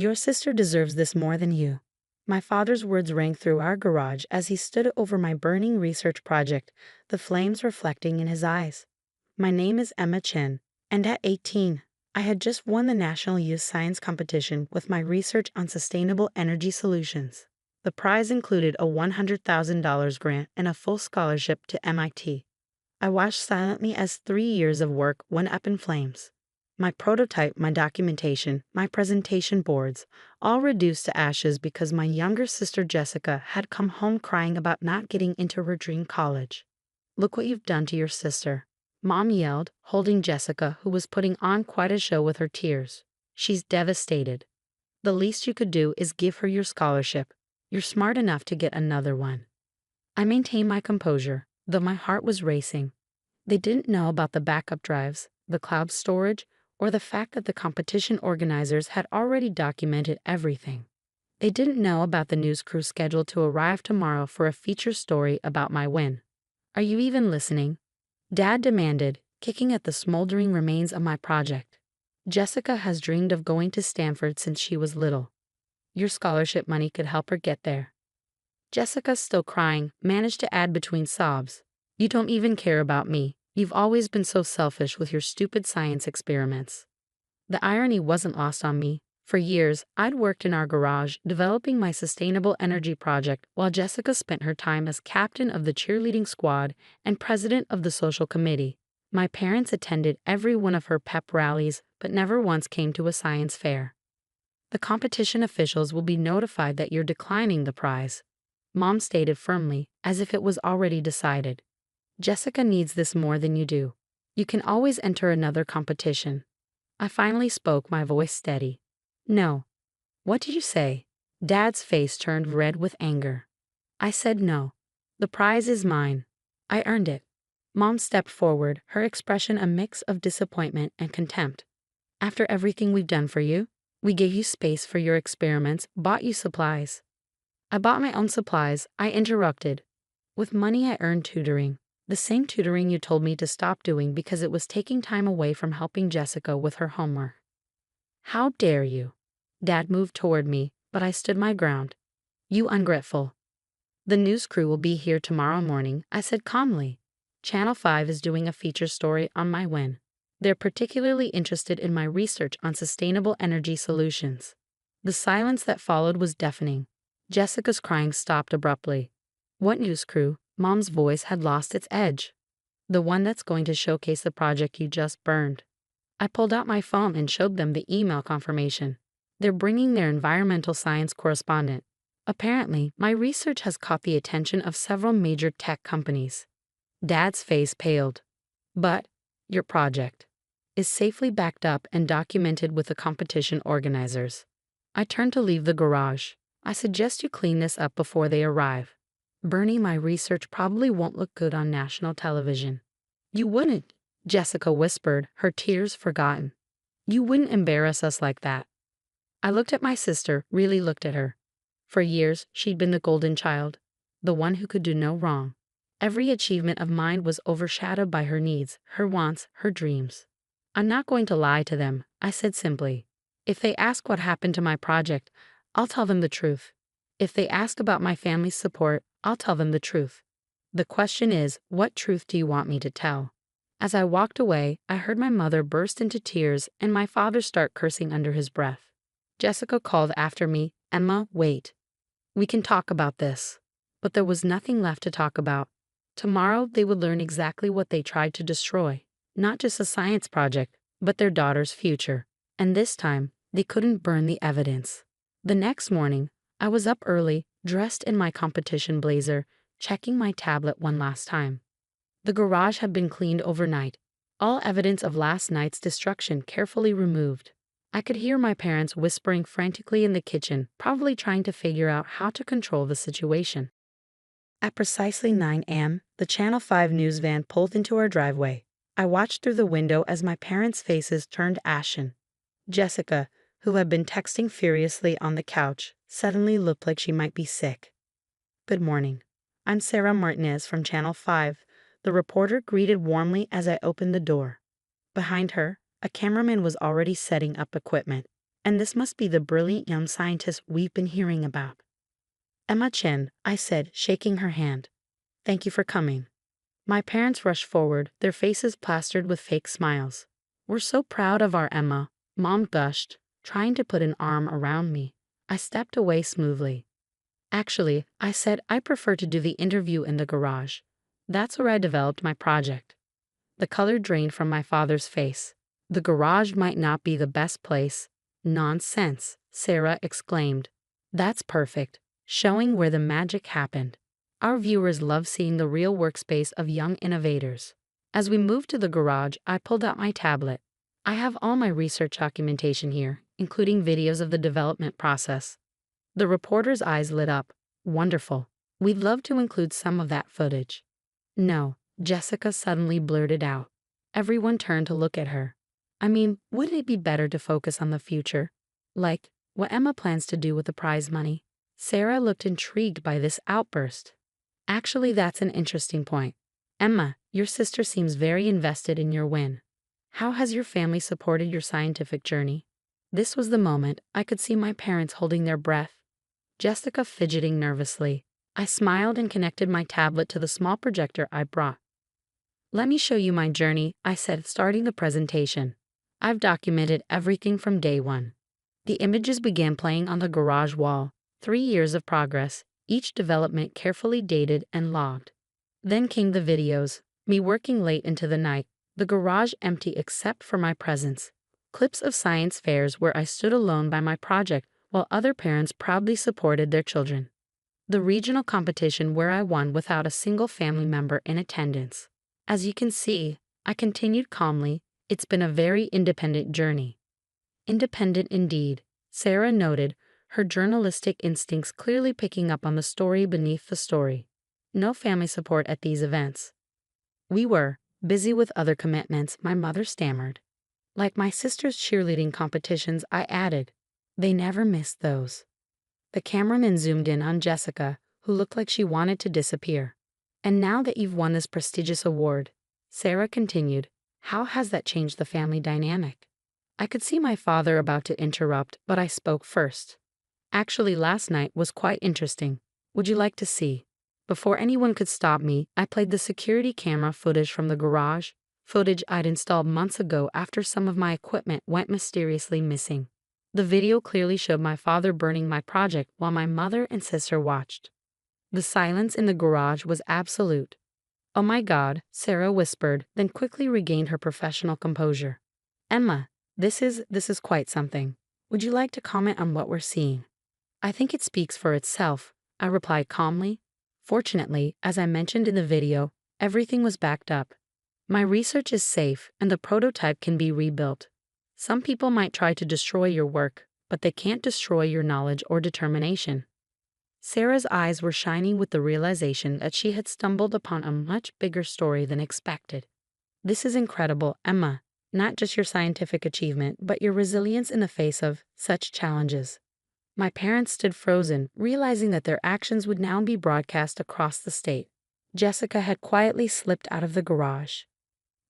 Your sister deserves this more than you. My father's words rang through our garage as he stood over my burning research project, the flames reflecting in his eyes. My name is Emma Chen, and at 18, I had just won the National Youth Science Competition with my research on sustainable energy solutions. The prize included a $100,000 grant and a full scholarship to MIT. I watched silently as 3 years of work went up in flames. My prototype, my documentation, my presentation boards, all reduced to ashes because my younger sister Jessica had come home crying about not getting into her dream college. "Look what you've done to your sister," Mom yelled, holding Jessica, who was putting on quite a show with her tears. "She's devastated. The least you could do is give her your scholarship. You're smart enough to get another one." I maintained my composure, though my heart was racing. They didn't know about the backup drives, the cloud storage, or the fact that the competition organizers had already documented everything. They didn't know about the news crew scheduled to arrive tomorrow for a feature story about my win. "Are you even listening?" Dad demanded, kicking at the smoldering remains of my project. "Jessica has dreamed of going to Stanford since she was little. Your scholarship money could help her get there." Jessica, still crying, managed to add between sobs, "You don't even care about me. You've always been so selfish with your stupid science experiments." The irony wasn't lost on me. For years, I'd worked in our garage developing my sustainable energy project while Jessica spent her time as captain of the cheerleading squad and president of the social committee. My parents attended every one of her pep rallies but never once came to a science fair. "The competition officials will be notified that you're declining the prize," Mom stated firmly, as if it was already decided. "Jessica needs this more than you do. You can always enter another competition." I finally spoke, my voice steady. "No." "What did you say?" Dad's face turned red with anger. I said no. "The prize is mine. I earned it." Mom stepped forward, her expression a mix of disappointment and contempt. "After everything we've done for you? We gave you space for your experiments, bought you supplies." "I bought my own supplies," I interrupted. "With money I earned tutoring. The same tutoring you told me to stop doing because it was taking time away from helping Jessica with her homework." "How dare you?" Dad moved toward me, but I stood my ground. "You ungrateful." "The news crew will be here tomorrow morning," I said calmly. "Channel 5 is doing a feature story on my win. They're particularly interested in my research on sustainable energy solutions." The silence that followed was deafening. Jessica's crying stopped abruptly. "What news crew?" Mom's voice had lost its edge. "The one that's going to showcase the project you just burned." I pulled out my phone and showed them the email confirmation. "They're bringing their environmental science correspondent. Apparently, my research has caught the attention of several major tech companies." Dad's face paled. "But your project is safely backed up and documented with the competition organizers." I turned to leave the garage. "I suggest you clean this up before they arrive. Burning my research probably won't look good on national television." "You wouldn't," Jessica whispered, her tears forgotten. "You wouldn't embarrass us like that." I looked at my sister, really looked at her. For years, she'd been the golden child, the one who could do no wrong. Every achievement of mine was overshadowed by her needs, her wants, her dreams. "I'm not going to lie to them," I said simply. "If they ask what happened to my project, I'll tell them the truth. If they ask about my family's support, I'll tell them the truth. The question is, what truth do you want me to tell?" As I walked away, I heard my mother burst into tears and my father start cursing under his breath. Jessica called after me, "Emma, wait. We can talk about this." But there was nothing left to talk about. Tomorrow they would learn exactly what they tried to destroy. Not just a science project, but their daughter's future. And this time, they couldn't burn the evidence. The next morning, I was up early, dressed in my competition blazer, checking my tablet one last time. The garage had been cleaned overnight, all evidence of last night's destruction carefully removed. I could hear my parents whispering frantically in the kitchen, probably trying to figure out how to control the situation. At precisely 9 a.m., the Channel 5 news van pulled into our driveway. I watched through the window as my parents' faces turned ashen. Jessica, who had been texting furiously on the couch, suddenly looked like she might be sick. "Good morning. I'm Sarah Martinez from Channel 5, the reporter greeted warmly as I opened the door. Behind her, a cameraman was already setting up equipment, And this must be the brilliant young scientist we've been hearing about. Emma Chen, I said, shaking her hand. Thank you for coming. My parents rushed forward, their faces plastered with fake smiles. We're so proud of our Emma, Mom gushed, trying to put an arm around me. I stepped away smoothly. Actually, I said I prefer to do the interview in the garage. That's where I developed my project. The color drained from my father's face. The garage might not be the best place. Nonsense, Sarah exclaimed. That's perfect, showing where the magic happened. Our viewers love seeing the real workspace of young innovators. As we moved to the garage, I pulled out my tablet. I have all my research documentation here, including videos of the development process. The reporter's eyes lit up. Wonderful. We'd love to include some of that footage. No, Jessica suddenly blurted out. Everyone turned to look at her. I mean, wouldn't it be better to focus on the future? Like, what Emma plans to do with the prize money? Sarah looked intrigued by this outburst. Actually, that's an interesting point. Emma, your sister seems very invested in your win. How has your family supported your scientific journey? This was the moment I could see my parents holding their breath. Jessica fidgeting nervously. I smiled and connected my tablet to the small projector I brought. Let me show you my journey, I said, starting the presentation. I've documented everything from day one. The images began playing on the garage wall. 3 years of progress, each development carefully dated and logged. Then came the videos, me working late into the night, the garage empty except for my presence. Clips of science fairs where I stood alone by my project while other parents proudly supported their children. The regional competition where I won without a single family member in attendance. As you can see, I continued calmly, it's been a very independent journey. Independent indeed, Sarah noted, her journalistic instincts clearly picking up on the story beneath the story. No family support at these events. We were busy with other commitments, my mother stammered. Like my sister's cheerleading competitions, I added. They never missed those. The cameraman zoomed in on Jessica, who looked like she wanted to disappear. And now that you've won this prestigious award, Sarah continued, how has that changed the family dynamic? I could see my father about to interrupt, but I spoke first. Actually, last night was quite interesting. Would you like to see? Before anyone could stop me, I played the security camera footage from the garage, footage I'd installed months ago after some of my equipment went mysteriously missing. The video clearly showed my father burning my project while my mother and sister watched. The silence in the garage was absolute. Oh my God, Sarah whispered, then quickly regained her professional composure. Emma, this is quite something. Would you like to comment on what we're seeing? I think it speaks for itself, I replied calmly. Fortunately, as I mentioned in the video, everything was backed up. My research is safe and the prototype can be rebuilt. Some people might try to destroy your work, but they can't destroy your knowledge or determination. Sarah's eyes were shining with the realization that she had stumbled upon a much bigger story than expected. This is incredible, Emma, not just your scientific achievement, but your resilience in the face of such challenges. My parents stood frozen, realizing that their actions would now be broadcast across the state. Jessica had quietly slipped out of the garage.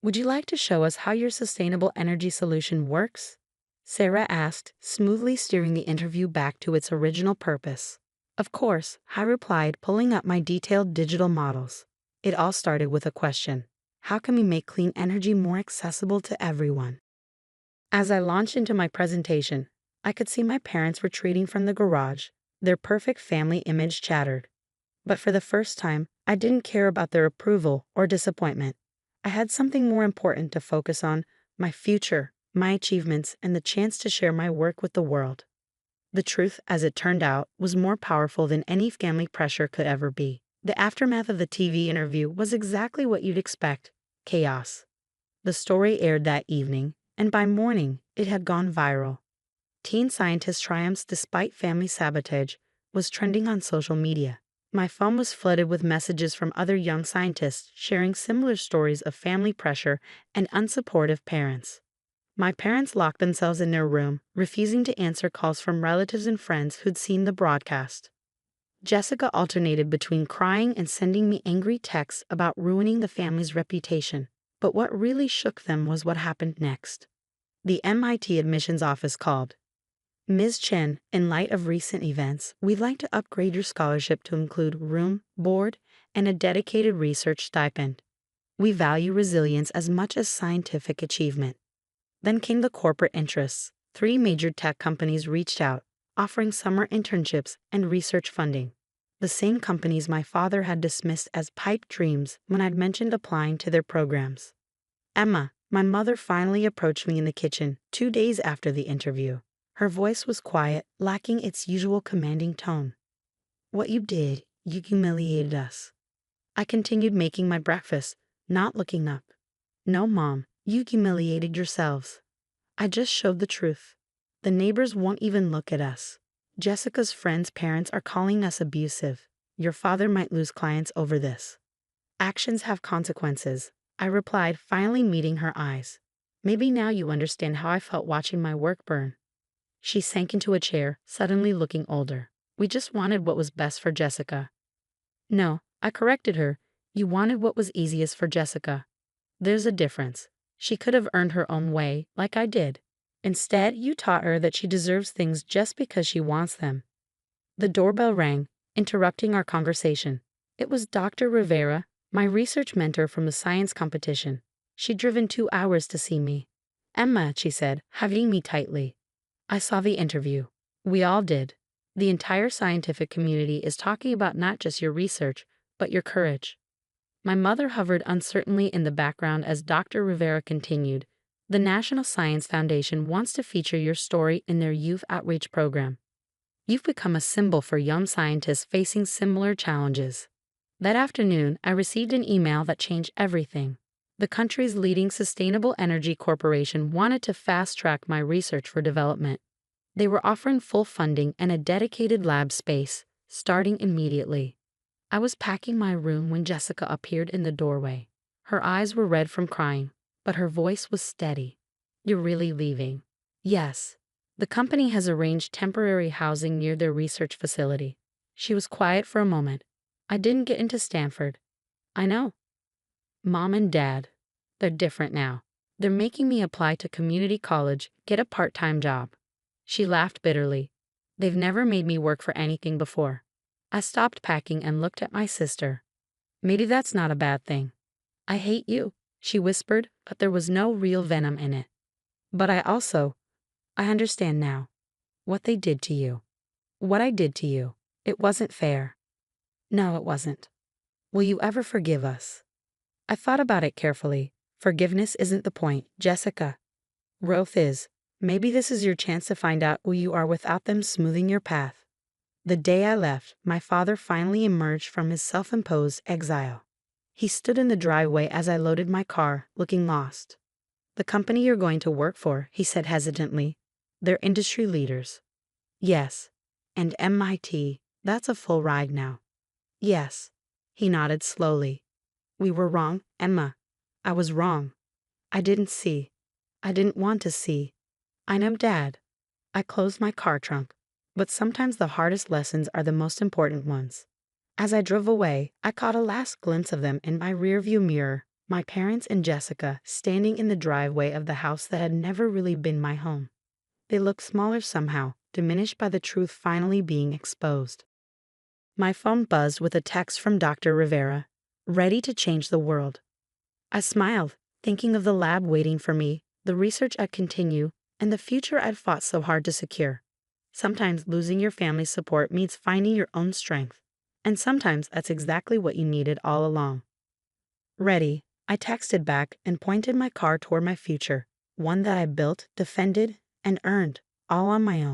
Would you like to show us how your sustainable energy solution works? Sarah asked, smoothly steering the interview back to its original purpose. Of course, I replied, pulling up my detailed digital models. It all started with a question. How can we make clean energy more accessible to everyone? As I launched into my presentation, I could see my parents retreating from the garage. Their perfect family image shattered. But for the first time, I didn't care about their approval or disappointment. I had something more important to focus on, my future, my achievements, and the chance to share my work with the world. The truth, as it turned out, was more powerful than any family pressure could ever be. The aftermath of the TV interview was exactly what you'd expect: chaos. The story aired that evening, and by morning, it had gone viral. Teen scientist triumphs despite family sabotage was trending on social media. My phone was flooded with messages from other young scientists sharing similar stories of family pressure and unsupportive parents. My parents locked themselves in their room, refusing to answer calls from relatives and friends who'd seen the broadcast. Jessica alternated between crying and sending me angry texts about ruining the family's reputation. But what really shook them was what happened next. The MIT admissions office called. Ms. Chen, in light of recent events, we'd like to upgrade your scholarship to include room, board, and a dedicated research stipend. We value resilience as much as scientific achievement. Then came the corporate interests. 3 major tech companies reached out, offering summer internships and research funding. The same companies my father had dismissed as pipe dreams when I'd mentioned applying to their programs. Emma, my mother finally approached me in the kitchen 2 days after the interview. Her voice was quiet, lacking its usual commanding tone. What you did, you humiliated us. I continued making my breakfast, not looking up. No, Mom, you humiliated yourselves. I just showed the truth. The neighbors won't even look at us. Jessica's friends' parents are calling us abusive. Your father might lose clients over this. Actions have consequences, I replied, finally meeting her eyes. Maybe now you understand how I felt watching my work burn. She sank into a chair, suddenly looking older. We just wanted what was best for Jessica. No, I corrected her. You wanted what was easiest for Jessica. There's a difference. She could have earned her own way, like I did. Instead, you taught her that she deserves things just because she wants them. The doorbell rang, interrupting our conversation. It was Dr. Rivera, my research mentor from the science competition. She'd driven 2 hours to see me. Emma, she said, hugging me tightly. I saw the interview. We all did. The entire scientific community is talking about not just your research, but your courage. My mother hovered uncertainly in the background as Dr. Rivera continued. The National Science Foundation wants to feature your story in their youth outreach program. You've become a symbol for young scientists facing similar challenges. That afternoon, I received an email that changed everything. The country's leading sustainable energy corporation wanted to fast-track my research for development. They were offering full funding and a dedicated lab space, starting immediately. I was packing my room when Jessica appeared in the doorway. Her eyes were red from crying, but her voice was steady. You're really leaving? Yes. The company has arranged temporary housing near their research facility. She was quiet for a moment. I didn't get into Stanford. I know. Mom and Dad. They're different now. They're making me apply to community college, get a part-time job. She laughed bitterly. They've never made me work for anything before. I stopped packing and looked at my sister. Maybe that's not a bad thing. I hate you, she whispered, but there was no real venom in it. But I understand now. What they did to you. What I did to you. It wasn't fair. No, it wasn't. Will you ever forgive us? I thought about it carefully. Forgiveness isn't the point, Jessica. Growth is. Maybe this is your chance to find out who you are without them smoothing your path. The day I left, my father finally emerged from his self-imposed exile. He stood in the driveway as I loaded my car, looking lost. The company you're going to work for, he said hesitantly. They're industry leaders. Yes. And MIT, that's a full ride now. Yes. He nodded slowly. We were wrong, Emma. I was wrong. I didn't see. I didn't want to see. I know, Dad. I closed my car trunk. But sometimes the hardest lessons are the most important ones. As I drove away, I caught a last glimpse of them in my rearview mirror, my parents and Jessica standing in the driveway of the house that had never really been my home. They looked smaller somehow, diminished by the truth finally being exposed. My phone buzzed with a text from Dr. Rivera, ready to change the world. I smiled, thinking of the lab waiting for me, the research I'd continue, and the future I'd fought so hard to secure. Sometimes losing your family's support means finding your own strength. And sometimes that's exactly what you needed all along. Ready, I texted back and pointed my car toward my future, one that I built, defended, and earned, all on my own.